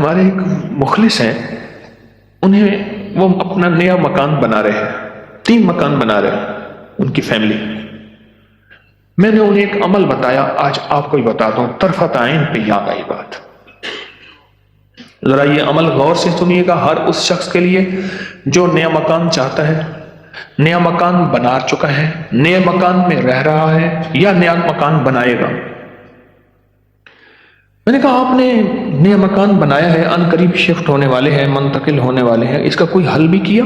ہمارے ایک مخلص ہیں، انہیں وہ اپنا نیا مکان بنا رہے ہیں، 3 مکان بنا رہے ہیں ان کی فیملی۔ میں نے انہیں ایک عمل بتایا، آج آپ کو ہی بتا دوں، طرفت عین پہ یاد آئی بات۔ ذرا یہ عمل غور سے سنیے گا، ہر اس شخص کے لیے جو نیا مکان چاہتا ہے، نیا مکان بنا چکا ہے، نئے مکان میں رہ رہا ہے یا نیا مکان بنائے گا۔ میں نے کہا آپ نے نیا مکان بنایا ہے، ان قریب شفٹ ہونے والے ہیں، منتقل ہونے والے ہیں، اس کا کوئی حل بھی کیا؟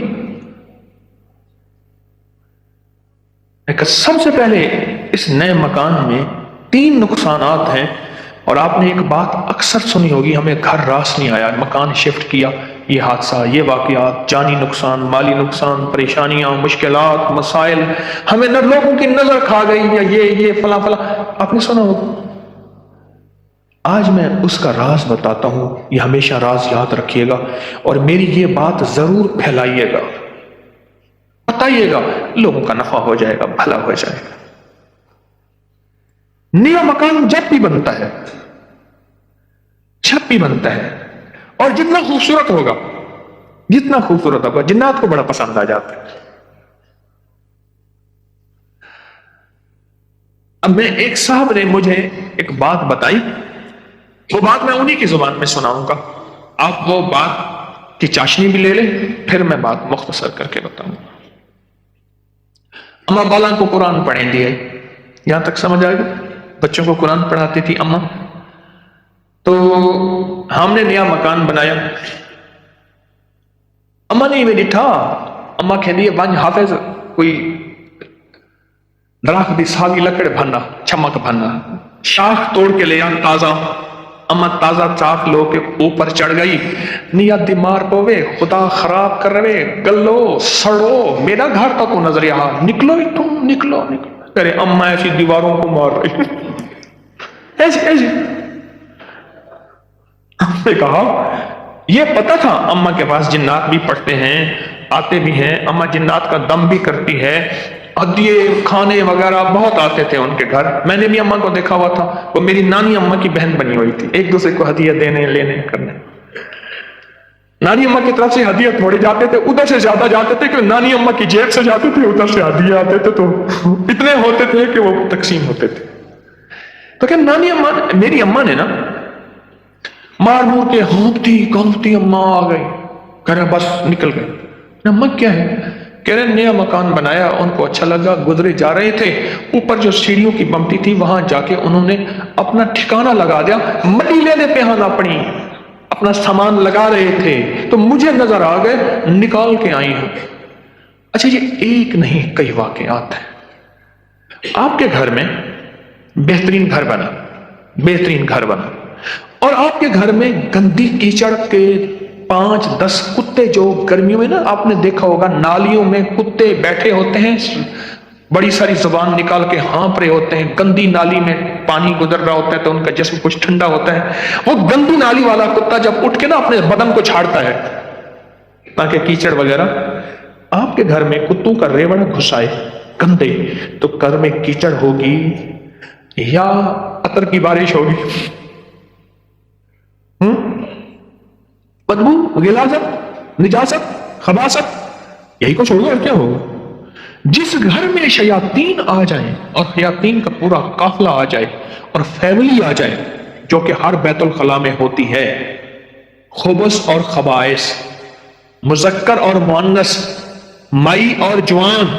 میں کہا سب سے پہلے اس نئے مکان میں 3 نقصانات ہیں، اور آپ نے ایک بات اکثر سنی ہوگی، ہمیں گھر راس نہیں آیا، مکان شفٹ کیا، یہ حادثہ، یہ واقعات، جانی نقصان، مالی نقصان، پریشانیاں، مشکلات، مسائل، ہمیں نہ لوگوں کی نظر کھا گئی، یا یہ فلاں فلاں، آپ نے سنا ہوگا۔ آج میں اس کا راز بتاتا ہوں، یہ ہمیشہ راز یاد رکھیے گا، اور میری یہ بات ضرور پھیلائیے گا، بتائیے گا، لوگوں کا نفع ہو جائے گا، بھلا ہو جائے گا۔ نیا مکان جب بھی بنتا ہے، جب بھی بنتا ہے، اور جتنا خوبصورت ہوگا، جتنا خوبصورت ہوگا، جنات کو بڑا پسند آ جاتا ہے۔ اب میں ایک صاحب نے مجھے ایک بات بتائی، وہ بات میں انہی کی زبان میں سناؤں گا، آپ وہ بات کی چاشنی بھی لے لیں، پھر میں بات مختصر کر کے بتاؤں گا۔ اماں بالا کو قرآن پڑھیں دی ہے، یہاں تک سمجھ آئے گا؟ بچوں کو قرآن پڑھاتی تھی اماں۔ تو ہم نے نیا مکان بنایا، اماں نے میں ڈٹھا، اماں کہہ دیے ونج حافظ کوئی درخت دی ساوی لکڑ بھنا، چمک بھنا، شاخ توڑ کے لے آ تازہ۔ اماں تازہ چاک لو کے اوپر چڑھ گئی، نیت بیمار پوے، خدا خراب کر رہے، گلو سڑو، میرا گھر تک کو نظر یہاں، نکلو ہی تم، نکلو نکلو۔ کرے اماں ایسی دیواروں کو مار رہی، ایسی ایسی۔ ہم نے کہا یہ پتہ تھا اماں کے پاس جنات بھی پڑھتے ہیں، آتے بھی ہیں، اماں جنات کا دم بھی کرتی ہے، ہدیے کھانے وغیرہ بہت آتے تھے ان کے گھر۔ میں نے بھی اماں کو دیکھا ہوا تھا، وہ میری نانی اماں کی بہن بنی ہوئی تھی، ایک دوسرے کو ہدیہ دینے لینے کرنے۔ نانی اماں کی طرف سے ہدیہ تھوڑے جاتے تھے، ادھر سے زیادہ جاتے تھے کہ نانی اماں کی جیب سے جاتے تھے، ادھر سے ہدیہ آتے تھے، تو اتنے ہوتے تھے کہ وہ تقسیم ہوتے تھے۔ تو کہ نانی اماں، میری اماں نے نا مار مور کے ہونپتی اماں آ گئی، کہہ رہے بس نکل گئے۔ اماں کیا ہے؟ کہہ رہے نیا مکان بنایا، ان کو اچھا لگا، گزرے جا رہے تھے، اوپر جو سیڑھیوں کی بمٹی تھی وہاں جا کے انہوں نے اپنا ٹھکانہ لگا دیا، مٹی لینے پہ ہاں اپنی اپنا سامان لگا رہے تھے، تو مجھے نظر آ گئے، نکال کے آئی ہوں۔ اچھا یہ ایک نہیں کئی واقعات ہیں۔ آپ کے گھر میں بہترین گھر بنا، بہترین گھر بنا، اور آپ کے گھر میں گندی کیچڑ کے 5-10 کتے، جو گرمیوں میں نا آپ نے دیکھا ہوگا نالیوں میں کتے بیٹھے ہوتے ہیں، بڑی ساری زبان نکال کے ہانپ رہے ہوتے ہیں، گندی نالی میں پانی گزر رہا ہوتا ہے تو ان کا جسم کچھ ٹھنڈا ہوتا ہے، وہ گندی نالی والا کتا جب اٹھ کے نا اپنے بدن کو چھاڑتا ہے تاکہ کیچڑ وغیرہ، آپ کے گھر میں کتوں کا ریوڑ گھسائے گندے، تو گھر میں کیچڑ ہوگی یا عطر کی بارش ہوگی؟ بدبو، غلاظت، نجاست، خباثت، یہی کچھ ہوگا اور کیا ہوگا؟ جس گھر میں شیاطین آ جائیں اور شیاطین کا پورا قافلہ آ جائے اور فیملی آ جائے، جو کہ ہر بیت الخلاء میں ہوتی ہے، خبث اور خبائث، مذکر اور مؤنث، مائی اور جوان،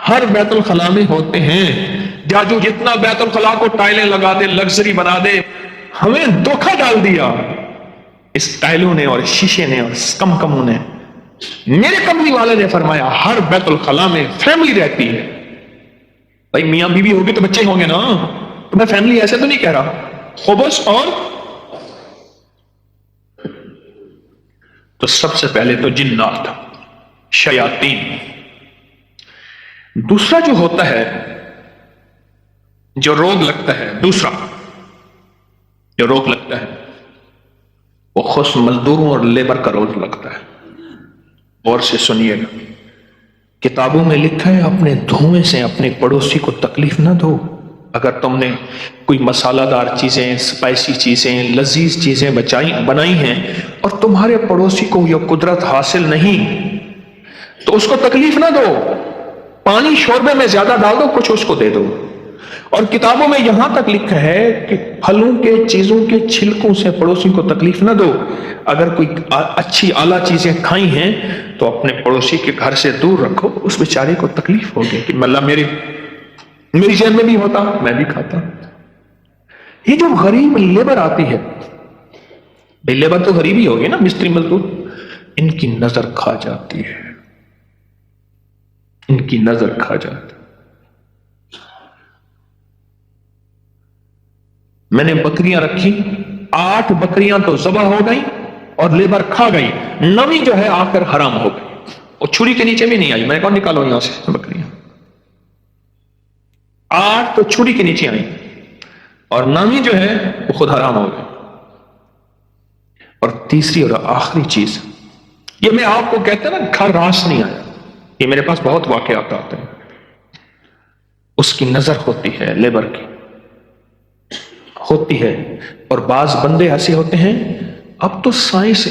ہر بیت الخلاء میں ہوتے ہیں۔ جاجو جتنا بیت الخلاء کو ٹائلیں لگا دے، لگژری بنا دے، ہمیں دھوکہ ڈال دیا اس ٹائلوں نے اور شیشے نے اور کموں نے۔ میرے کملی والے نے فرمایا ہر بیت الخلاء میں فیملی رہتی ہے۔ بھائی میاں بیوی ہوگی تو بچے ہوں گے نا، تو میں فیملی ایسے تو نہیں کہہ رہا، خبث اور تو سب سے پہلے تو جنات، شیاطین۔ دوسرا جو ہوتا ہے، جو روگ لگتا ہے، دوسرا جو روگ لگتا ہے وہ خص مزدوروں اور لیبر کا روگ لگتا ہے۔ غور سے سنیے گا، کتابوں میں لکھا ہے اپنے دھوئیں سے اپنے پڑوسی کو تکلیف نہ دو، اگر تم نے کوئی مسالہ دار چیزیں، اسپائسی چیزیں، لذیذ چیزیں بنائی ہیں اور تمہارے پڑوسی کو یہ قدرت حاصل نہیں تو اس کو تکلیف نہ دو، پانی شوربے میں زیادہ ڈال دو، کچھ اس کو دے دو۔ اور کتابوں میں یہاں تک لکھا ہے کہ پھلوں کے چیزوں کے چھلکوں سے پڑوسی کو تکلیف نہ دو۔ اگر کوئی اچھی اعلیٰ چیزیں کھائی ہیں تو اپنے پڑوسی کے گھر سے دور رکھو، اس بیچارے کو تکلیف ہوگی کہ اللہ میری جیب میں بھی ہوتا میں بھی کھاتا۔ یہ جو غریب لیبر آتی ہے، لیبر تو غریب ہی ہوگی نا، مستری مزدور، ان کی نظر کھا جاتی ہے، ان کی نظر کھا جاتی ہے۔ میں نے بکریاں رکھی، 8 بکریاں تو ذبح ہو گئی اور لیبر کھا گئی، 9ویں جو ہے آ کر حرام ہو گئی، اور چھری کے نیچے بھی نہیں آئی۔ میں نے کہا نکالو یہاں سے بکریاں، 8 تو چھری کے نیچے آئی اور 9ویں جو ہے وہ خود حرام ہو گئی۔ اور تیسری اور آخری چیز، یہ میں آپ کو کہتا نا گھر راس نہیں آیا، یہ میرے پاس بہت واقعات آتے ہیں۔ اس کی نظر ہوتی ہے، لیبر کی ہوتی ہے، اور بعض بندے ایسے ہوتے ہیں، اب تو سائنس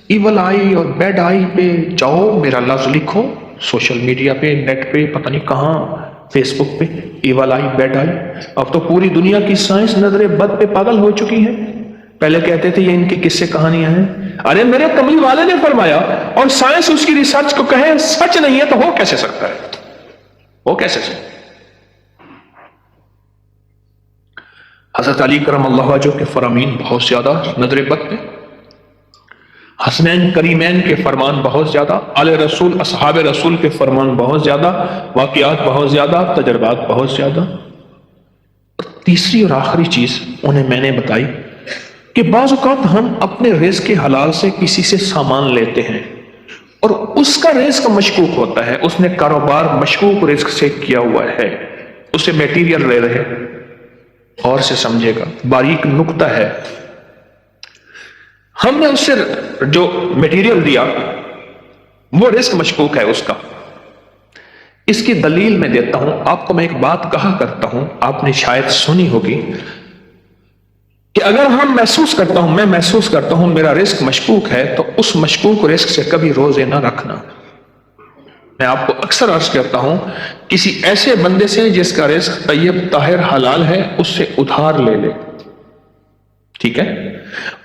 ایول آئی اور بیڈ آئی پہ جاؤ، میرا لفظ لکھو سوشل میڈیا پہ، نیٹ پہ، پتہ نہیں کہاں، فیس بک پہ، ایول آئی بیڈ آئی۔ اب تو پوری دنیا کی سائنس نظر بد پہ پاگل ہو چکی ہے۔ پہلے کہتے تھے یہ ان کی قصے کہانیاں ہیں، ارے میرے کملی والے نے فرمایا، اور سائنس اس کی ریسرچ کو کہے سچ نہیں ہے تو ہو کیسے سکتا ہے؟ ہو کیسے سکتا ہے؟ حضرت علی کرم اللہ وجہ کے فرامین بہت زیادہ نظر بد پہ، حسنین کریمین کے فرمان بہت زیادہ، آل رسول اصحاب رسول کے فرمان بہت زیادہ، واقعات بہت زیادہ، تجربات بہت زیادہ۔ اور تیسری اور آخری چیز انہیں میں نے بتائی کہ بعض اوقات ہم اپنے رزق کے حلال سے کسی سے سامان لیتے ہیں اور اس کا رزق مشکوک ہوتا ہے، اس نے کاروبار مشکوک رزق سے کیا ہوا ہے، اسے میٹیریل لے رہے، اور سے سمجھے گا، باریک نقطہ ہے، ہم نے اس سے جو میٹیریل دیا وہ رزق مشکوک ہے اس کا۔ اس کی دلیل میں دیتا ہوں آپ کو، میں ایک بات کہا کرتا ہوں، آپ نے شاید سنی ہوگی کہ اگر میں محسوس کرتا ہوں میرا رزق مشکوک ہے تو اس مشکوک رزق سے کبھی روزے نہ رکھنا۔ میں آپ کو اکثر عرض کرتا ہوں، کسی ایسے بندے سے جس کا رزق طیب طاہر حلال ہے اس سے ادھار لے لے، ٹھیک ہے؟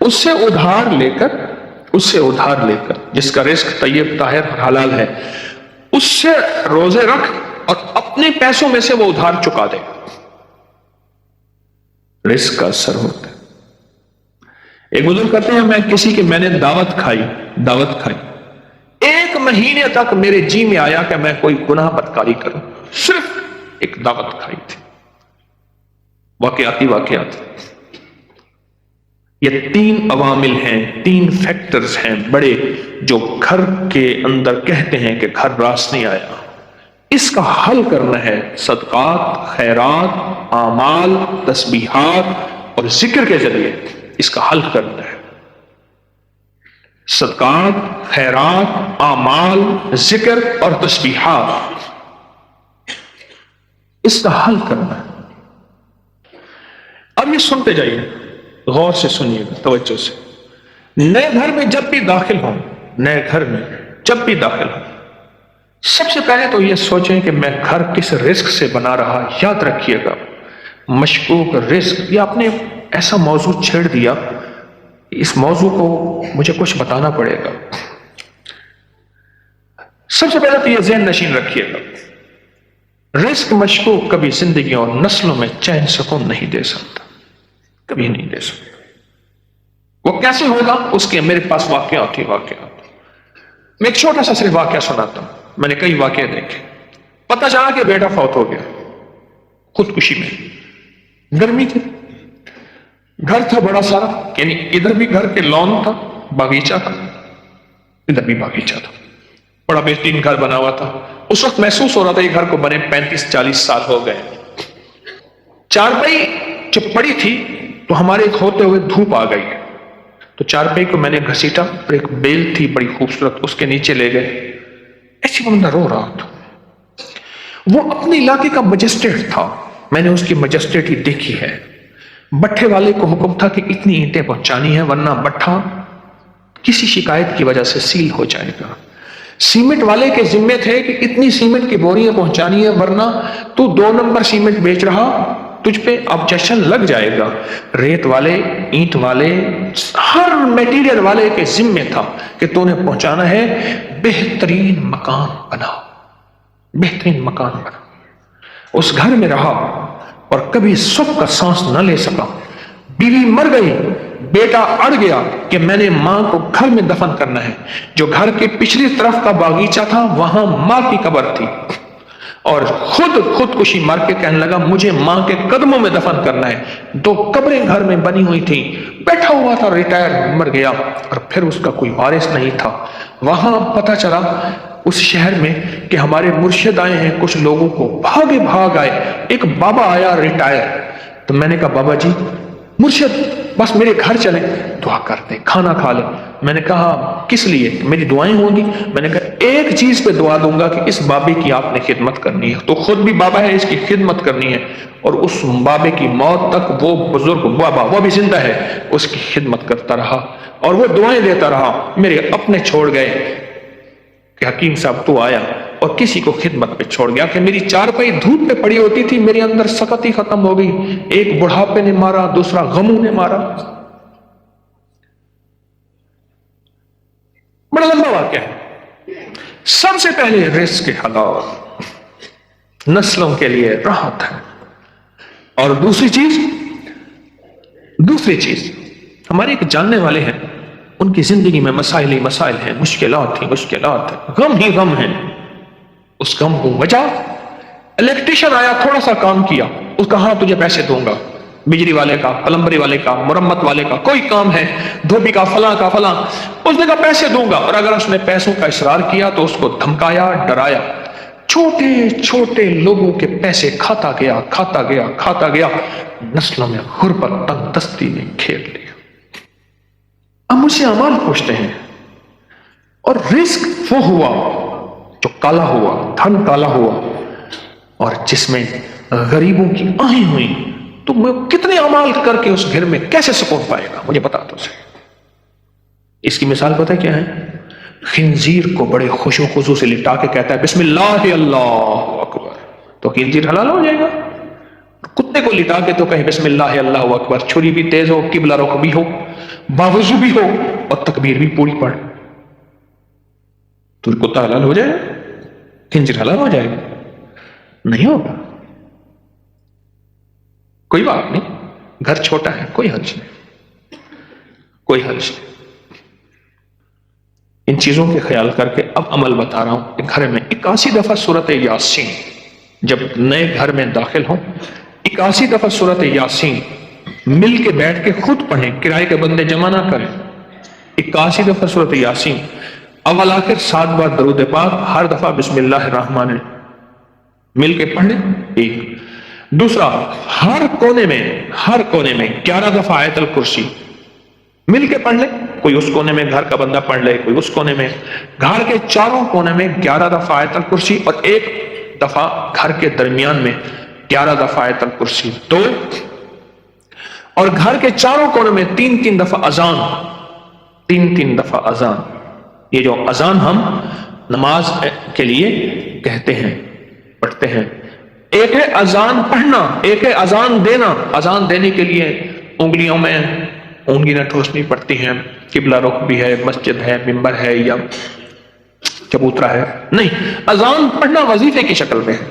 اس سے ادھار لے کر جس کا رزق طیب طاہر حلال ہے اس سے روزے رکھ اور اپنے پیسوں میں سے وہ ادھار چکا دے، رزق کا اثر ہوتا ہے۔ ایک بزرگ کہتے ہیں میں نے دعوت کھائی، 1 مہینے تک میرے جی میں آیا کہ میں کوئی گناہ بدکاری کروں، صرف ایک دعوت کھائی تھی۔ واقعات یہ 3 عوامل ہیں، 3 فیکٹرز ہیں بڑے، جو گھر کے اندر کہتے ہیں کہ گھر راس نہیں آیا۔ اس کا حل کرنا ہے صدقات، خیرات، اعمال، تسبیحات اور ذکر کے ذریعے، اس کا حل کرنا ہے۔ صدقات، خیرات، اعمال، ذکر اور تسبیحات، اس کا حل کرنا ہے۔ اب یہ سنتے جائیے، غور سے سنیے گا، توجہ سے۔ نئے گھر میں جب بھی داخل ہوں، سب سے پہلے تو یہ سوچیں کہ میں گھر کس رزق سے بنا رہا۔ یاد رکھیے گا، مشکوک رزق، یا آپ نے ایسا موضوع چھیڑ دیا، اس موضوع کو مجھے کچھ بتانا پڑے گا۔ سب سے پہلے تو یہ ذہن نشین رکھیے گا، رزق مشکوک کبھی زندگیوں اور نسلوں میں چین سکون نہیں دے سکتا، کبھی نہیں دے سکتا۔ وہ کیسے ہوگا؟ اس کے میرے پاس واقعات۔ میں ایک چھوٹا سا صرف واقعہ سناتا ہوں، میں نے کئی واقعے دیکھے۔ پتہ چلا کہ بیٹا فوت ہو گیا خودکشی میں، گرمی تھی، گھر تھا بڑا سارا، یعنی ادھر بھی گھر کے لان تھا، باغیچہ تھا، ادھر بھی باغیچہ تھا، بڑا بہترین گھر بنا ہوا تھا۔ اس وقت محسوس ہو رہا تھا یہ گھر کو بنے 35-40 سال ہو گئے۔ چارپائی جب پڑی تھی تو ہمارے ہوتے ہوئے دھوپ آ گئی، تو چارپائی کو میں نے گھسیٹا، اور ایک بیل تھی بڑی خوبصورت، اس کے نیچے لے گئے۔ ایسی بندہ رو رہا تھا، وہ اپنے علاقے کا مجسٹریٹ تھا، میں نے اس کی مجسٹیٹی دیکھی ہے. بٹھے والے کو حکم تھا کہ اتنی اینٹیں پہنچانی ہیں ورنہ بٹھا کسی شکایت کی وجہ سے سیل ہو جائے گا. سیمنٹ والے کے ذمے تھے کہ اتنی سیمنٹ کی بوریاں پہنچانی ہے ورنہ تو 2 نمبر سیمنٹ بیچ رہا, تجھ پہ آبجیکشن لگ جائے گا. ریت والے, اینٹ والے, ہر میٹیریل والے کے ذمے تھا کہ تو نے پہنچانا ہے. بہترین مکان بنا, بہترین مکان بنا. اس گھر میں رہا اور کبھی سکھ کا سانس نہ لے سکا. بیوی مر گئی, بیٹا اڑ گیا کہ میں نے ماں کو گھر میں دفن کرنا ہے. جو گھر کی پچھلی طرف کا باغیچہ تھا وہاں ماں کی قبر تھی, اور خودکشی مار کے کہنے لگا مجھے ماں کے قدموں میں دفن کرنا ہے. 2 قبریں گھر میں بنی ہوئی تھی. بیٹھا ہوا تھا, ریٹائر, مر گیا, اور پھر اس کا کوئی وارث نہیں تھا. وہاں پتہ چلا اس شہر میں کہ ہمارے مرشد آئے ہیں. کچھ لوگوں کو بھاگے بھاگ آئے. ایک بابا آیا ریٹائر, تو میں نے کہا بابا جی مرشد بس میرے گھر چلیں, دعا کرتے, کھانا کھا لیں. میں نے کہا کس لیے؟ میری دعائیں ہوں گی. میں نے کہا ایک چیز پہ دعا دوں گا کہ اس بابے کی آپ نے خدمت کرنی ہے. تو خود بھی بابا ہے, اس کی خدمت کرنی ہے, اور اس بابے کی موت تک وہ بزرگ بابا, وہ بھی زندہ ہے, اس کی خدمت کرتا رہا اور وہ دعائیں دیتا رہا. میرے اپنے چھوڑ گئے کہ حکیم صاحب تو آیا, اور کسی کو خدمت پہ چھوڑ گیا کہ میری چارپائی دھوپ پہ پڑی ہوتی تھی, میرے اندر سختی ختم ہو گئی. ایک بڑھاپے نے مارا, دوسرا غموں نے مارا. بڑا لمبا واقعہ ہے. سب سے پہلے رزق کے حلال نسلوں کے لیے راحت ہے. اور دوسری چیز ہمارے ایک جاننے والے ہیں, ان کی زندگی میں مسائل ہی مسائل ہیں, مشکلات ہیں, غم ہی غم ہیں. اس غم کو وجہ الیکٹریشن آیا, تھوڑا سا کام کیا, اس کا ہاں تجھے پیسے دوں گا. بجلی والے کا, پلمبری والے کا, مرمت والے کا, کوئی کام ہے, دھوبی کا, فلاں کا فلاں, اس نے کہا پیسے دوں گا. اور اگر اس نے پیسوں کا اصرار کیا تو اس کو دھمکایا, ڈرایا. چھوٹے چھوٹے لوگوں کے پیسے کھاتا گیا. نسلوں میں غربت, تنگ دستی نے گھیر لیا. اب مجھ سے اعمال پوچھتے ہیں, اور رزق وہ ہوا جو کالا ہوا, دھن کالا ہوا, اور جس میں غریبوں کی آہیں ہوئی. تو میں کتنے اعمال کر کے اس گھر میں کیسے سکون پائے گا؟ مجھے بتا دو. اس کی مثال پتہ کیا ہے؟ خنزیر کو بڑے خوش و خضوع سے لٹا کے کہتا ہے بسم اللہ اللہ اکبر, تو خنزیر حلال ہو جائے گا. کتے کو لٹا کے تو کہے بسم اللہ اللہ اکبر, چھری بھی تیز ہو, قبلہ رخ بھی ہو, باوضو بھی ہو, اور تکبیر بھی پوری پڑھ, تو کتا حلال ہو جائے گا؟ خنزیر حلال ہو جائے گا؟ نہیں ہوگا. کوئی بات نہیں, گھر چھوٹا ہے, کوئی حرج نہیں. ان چیزوں کے خیال کر کے اب عمل بتا رہا ہوں. گھر میں 81 دفعہ سورۃ یاسین, جب نئے گھر میں داخل ہوں 81 دفعہ سورۃ یاسین مل کے بیٹھ کے خود پڑھیں, کرائے کے بندے جمع نہ کریں. 81 دفعہ سورۃ یاسین, اول آخر 7 بار درود پاک, ہر دفعہ بسم اللہ الرحمن الرحیم مل کے پڑھ لیں. ایک. دوسرا, ہر کونے میں 11 دفعہ آیت الکرسی مل کے پڑھ لیں. کوئی اس کونے میں گھر کا بندہ پڑھ لے, کوئی اس کونے میں. گھر کے چاروں کونے میں 11 دفعہ آیت الکرسی, اور 1 دفعہ گھر کے درمیان میں 11 دفعہ آیت الکرسی. 2. اور گھر کے چاروں کونے میں 3 دفعہ اذان, 3 دفعہ اذان. یہ جو اذان ہم نماز کے لیے کہتے ہیں, پڑھتے ہیں. ایک ہے اذان پڑھنا, ایک ہے اذان دینا. اذان دینے کے لیے انگلیوں میں اونگلیاں ٹھوسنی پڑتی ہیں, قبلہ رخ بھی ہے, مسجد ہے, ممبر ہے یا چبوترا ہے, نہیں. اذان پڑھنا وظیفے کی شکل میں ہے.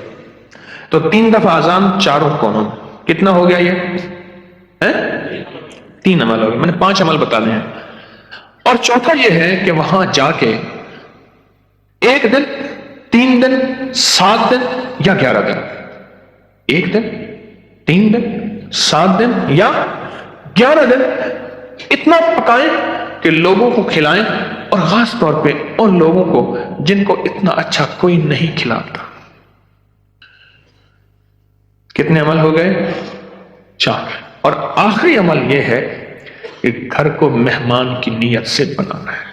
تو 3 دفعہ اذان چاروں کونوں. کتنا ہو گیا یہ؟ 3 عمل ہو گئے. میں نے 5 عمل بتانے ہیں. اور چوتھا یہ ہے کہ وہاں جا کے 1 دن, 3 دن, 7 دن یا 11 دن, 1 دن, 3 دن, 7 دن یا 11 دن اتنا پکائیں کہ لوگوں کو کھلائیں, اور خاص طور پہ ان لوگوں کو جن کو اتنا اچھا کوئی نہیں کھلاتا. کتنے عمل ہو گئے؟ 4. اور آخری عمل یہ ہے کہ گھر کو مہمان کی نیت سے بنانا ہے.